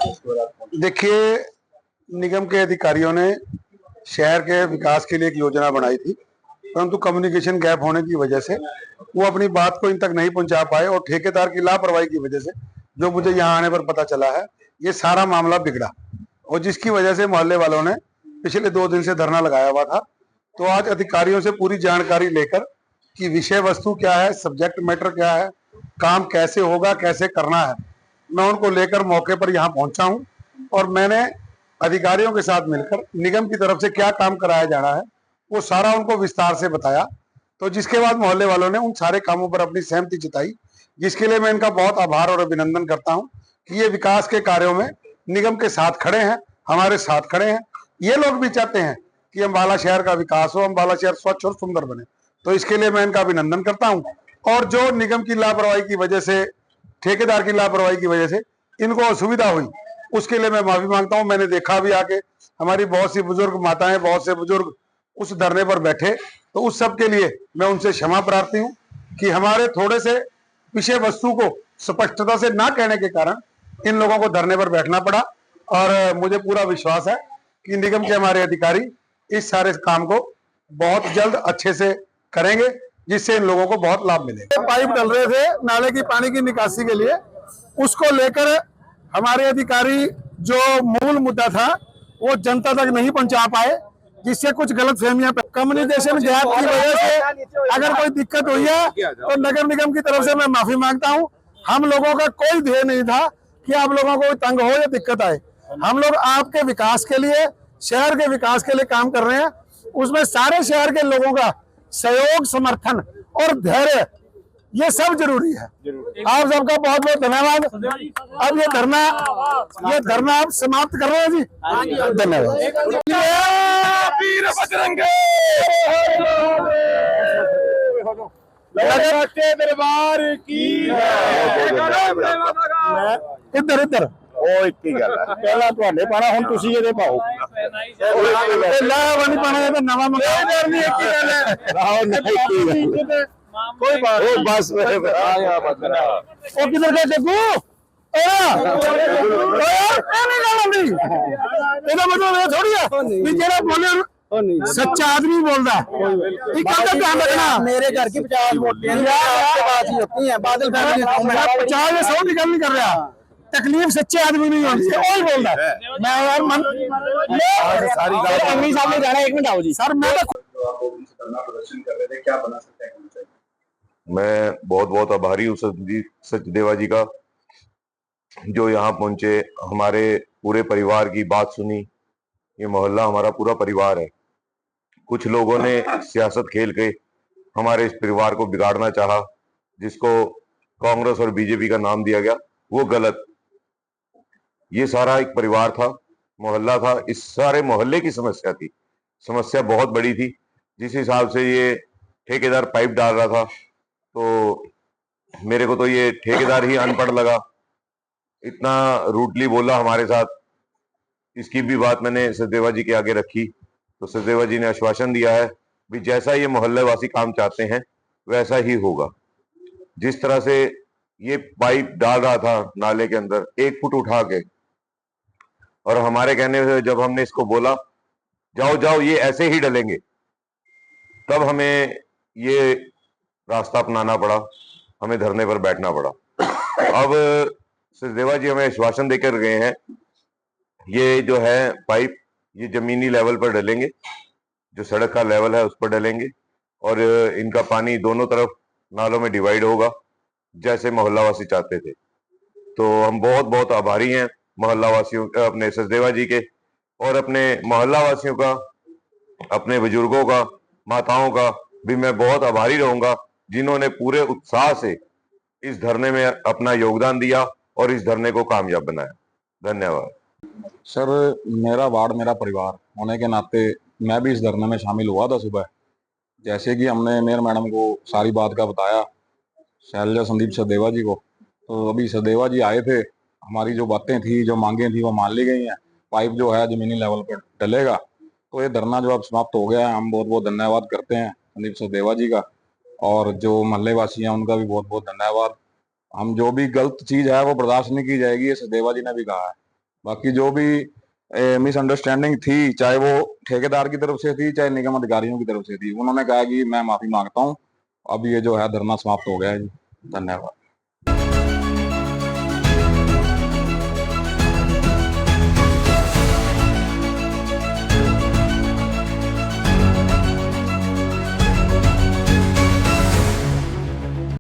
देखिए, निगम के अधिकारियों ने शहर के विकास के लिए एक योजना बनाई थी, परंतु कम्युनिकेशन गैप होने की वजह से वो अपनी बात को इन तक नहीं पहुंचा पाए और ठेकेदार की लापरवाही की वजह से जो मुझे यहाँ आने पर पता चला है, ये सारा मामला बिगड़ा और जिसकी वजह से मोहल्ले वालों ने पिछले 2 दिन से धरना लगाया हुआ था। तो आज अधिकारियों से पूरी जानकारी लेकर कि विषय वस्तु क्या है, सब्जेक्ट मैटर क्या है, काम कैसे होगा, कैसे करना है, मैं उनको लेकर मौके पर यहाँ पहुंचा हूँ और मैंने अधिकारियों के साथ मिलकर निगम की तरफ से क्या काम कराया जाना है वो सारा उनको विस्तार से बताया। तो जिसके बाद मोहल्ले वालों ने उन सारे कामों पर अपनी सहमति जताई, जिसके लिए मैं इनका बहुत आभार और अभिनंदन करता हूं कि ये विकास के कार्यों में निगम के साथ खड़े हैं, हमारे साथ खड़े हैं। ये लोग भी चाहते हैं कि अम्बाला शहर का विकास हो, अम्बाला शहर स्वच्छ और सुंदर बने। तो इसके लिए मैं इनका अभिनंदन करता हूँ और जो निगम की लापरवाही की वजह से, ठेकेदार की लापरवाही की वजह से इनको असुविधा हुई, उसके लिए मैं माफी मांगता हूं। मैंने देखा भी आके हमारी बहुत सी बुजुर्ग माताएं, बहुत से बुजुर्ग उस धरने पर बैठे, तो उस सब के लिए मैं उनसे क्षमा प्रार्थी हूं कि हमारे थोड़े से विषय वस्तु को स्पष्टता से ना कहने के कारण इन लोगों को धरने पर बैठना पड़ा। और मुझे पूरा विश्वास है कि निगम के हमारे अधिकारी इस सारे काम को बहुत जल्द अच्छे से करेंगे, जिससे इन लोगों को बहुत लाभ मिलेगा। पाइप डल रहे थे नाले की पानी की निकासी के लिए, उसको लेकर हमारे अधिकारी जो मूल मुद्दा था वो जनता तक नहीं पहुंचा पाए, जिससे कुछ गलत फहमियां, कम्युनिकेशन गैप की वजह से अगर कोई दिक्कत हुई है तो नगर निगम की तरफ से मैं माफी मांगता हूं। हम लोगों का कोई ध्येय नहीं था कि आप लोगों को तंग हो या दिक्कत आए। हम लोग आपके विकास के लिए, शहर के विकास के लिए काम कर रहे हैं। उसमें सारे शहर के लोगों का सहयोग, समर्थन और धैर्य, ये सब जरूरी है। आप सबका बहुत बहुत धन्यवाद। अब ये धरना आप समाप्त कर रहे हैं जी। धन्यवाद। वीर बजरंगी दरबार की। इधर इधर ਉਹ ਇੱਕ ਹੀ ਗੱਲ ਹੈ, ਪਹਿਲਾਂ ਤੁਹਾਡੇ ਪਾਣਾ, ਹੁਣ ਤੁਸੀਂ ਇਹਦੇ ਪਾਓ। ਲਾ ਵਣੀ ਪਾਣਾ, ਇਹ ਤਾਂ ਨਵਾਂ ਮੰਗਾਇਆ ਨਹੀਂ। ਇੱਕ ਹੀ ਗੱਲ ਹੈ, ਰਾਹੋ ਨਹੀਂ कोई बात नहीं, बस आया बदला। वो किधर गए जग्गू? मतलब ये थोड़ी है कि जेड़ा बोले सच्चा आदमी बोल रहा है। ध्यान रखना, मेरे घर की 50 वोटें होती हैं, बादल 50 में 100 की गल नहीं कर रहा। तकलीफ सच्चे आदमी नहीं होती, वही बोल रहा है। मैं यार मन सारी साहब ने जाना, 1 मिनट आओ जी सर। मैं प्रदर्शन कर रहे थे, क्या बना सकते हैं? मैं बहुत बहुत आभारी हूँ सचदेवा जी का, जो यहाँ पहुंचे, हमारे पूरे परिवार की बात सुनी। ये मोहल्ला हमारा पूरा परिवार है। कुछ लोगों ने सियासत खेल के हमारे इस परिवार को बिगाड़ना चाहा, जिसको कांग्रेस और बीजेपी का नाम दिया गया, वो गलत। ये सारा एक परिवार था, मोहल्ला था। इस सारे मोहल्ले की समस्या थी, समस्या बहुत बड़ी थी। जिस हिसाब से ये ठेकेदार पाइप डाल रहा था, तो मेरे को तो ये ठेकेदार ही अनपढ़ लगा, इतना रूटली बोला हमारे साथ। इसकी भी बात मैंने सचदेवा जी के आगे रखी, तो सचदेवा जी ने आश्वासन दिया है भी जैसा ये मोहल्ले वासी काम चाहते हैं वैसा ही होगा। जिस तरह से ये पाइप डाल रहा था नाले के अंदर 1 फुट उठा के, और हमारे कहने से जब हमने इसको बोला जाओ जाओ ये ऐसे ही डलेंगे, तब हमें ये रास्ता अपनाना पड़ा, हमें धरने पर बैठना पड़ा। अब सचदेवा जी हमें आश्वासन देकर गए हैं, ये जो है पाइप ये जमीनी लेवल पर डलेंगे, जो सड़क का लेवल है उस पर डलेंगे, और इनका पानी दोनों तरफ नालों में डिवाइड होगा, जैसे मोहल्ला वासी चाहते थे। तो हम बहुत बहुत आभारी हैं मोहल्ला वासियों, अपने सचदेवा जी के, और अपने मोहल्ला वासियों का, अपने बुजुर्गों का, माताओं का भी मैं बहुत आभारी रहूंगा, जिन्होंने पूरे उत्साह से इस धरने में अपना योगदान दिया और इस धरने को कामयाब बनाया। धन्यवाद। सर, मेरा वार्ड मेरा परिवार होने के नाते मैं भी इस धरने में शामिल हुआ था सुबह। जैसे कि हमने मेयर मैडम को सारी बात का बताया, शैलजा संदीप सचदेवा जी को, तो अभी सचदेवा जी आए थे, हमारी जो बातें थी, जो मांगे थी, वो मान ली गई हैं। पाइप जो है जमीनी लेवल पर डलेगा, तो ये धरना जो अब समाप्त हो गया है। हम बहुत बहुत धन्यवाद करते हैं संदीप सचदेवा जी का, और जो मोहल्ले वासी हैं उनका भी बहुत बहुत धन्यवाद। हम जो भी गलत चीज है वो बर्दाश्त नहीं की जाएगी, ये सचदेवा जी ने भी कहा है। बाकी जो भी मिसअंडरस्टैंडिंग थी, चाहे वो ठेकेदार की तरफ से थी चाहे निगम अधिकारियों की तरफ से थी, उन्होंने कहा कि मैं माफी मांगता हूँ। अब ये जो है धरना समाप्त हो गया है जी। धन्यवाद।